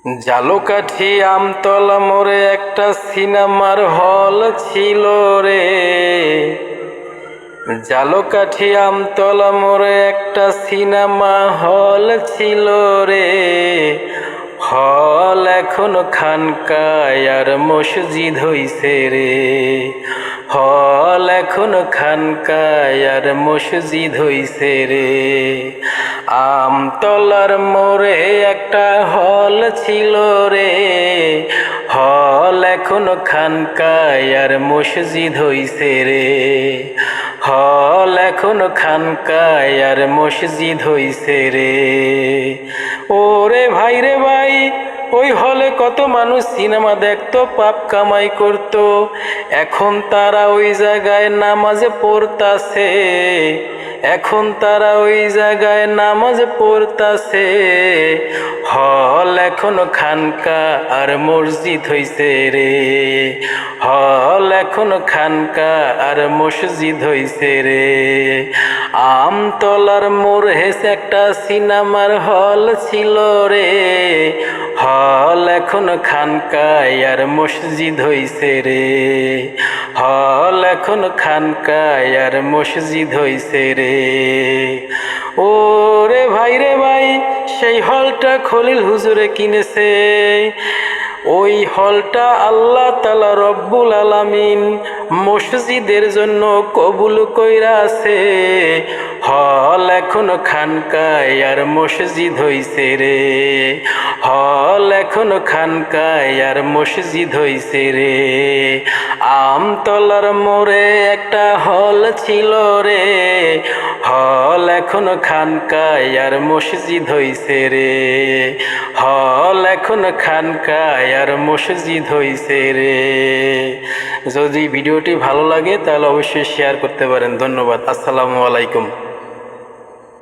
ঝালকাঠি আমতলা মোড়ে একটা সিনেমার হল ছিল রে। ঝালকাঠি আমতলা মোড়ে একটা সিনেমা হল ছিল রে। হল এখন খানকায় আর মসজিদ হইছে রে। হল এখন খানকায় আর মসজিদ হইছে রে। আমতলার মোড়ে একটা হল ছিল রে। হল এখন খানকায় আর মসজিদ হইছে রে। হল এখন খানকায় আর মসজিদ হইছে রে। ওরে ভাই রে ভাই, ওই হলে কত মানুষ সিনেমা দেখতো, পাপ কামাই করতো। এখন তারা ওই জায়গায় নামাজ পড়তাছে। এখন তারা ওই জায়গায় নামাজ পড়তাছে। হল এখন খানকা আর মসজিদ হইছে রে। হল এখন খানকা আর মসজিদ হইছে রে। আমতলার মোড়ে একটা সিনেমার হল ছিল রে। হল এখন খানকায় আর মসজিদ হইছে রে। হল এখন খানকায় আর মসজিদ হইছে রে। ওরে ভাই রে ভাই, সেই হলটা খলিল হুজুরে কিনেছে। ওই হলটা আল্লাহ তাআলা রব্বুল আলামিন মসজিদের জন্য কবুল কইরা আছে। হল এখন খানকায় আর মসজিদ হইছে রে। হল এখন খানকায় আর মসজিদ হইছে রে। আমতলার মোড়ে একটা হল ছিল রে। হল এখন খানকায় আর মসজিদ হইছে রে। হল এখন খানকায় আর মসজিদ হইছে রে। যদি ভিডিওটি ভালো লাগে তাহলে অবশ্যই শেয়ার করতে পারেন। ধন্যবাদ। আসসালামু আলাইকুম।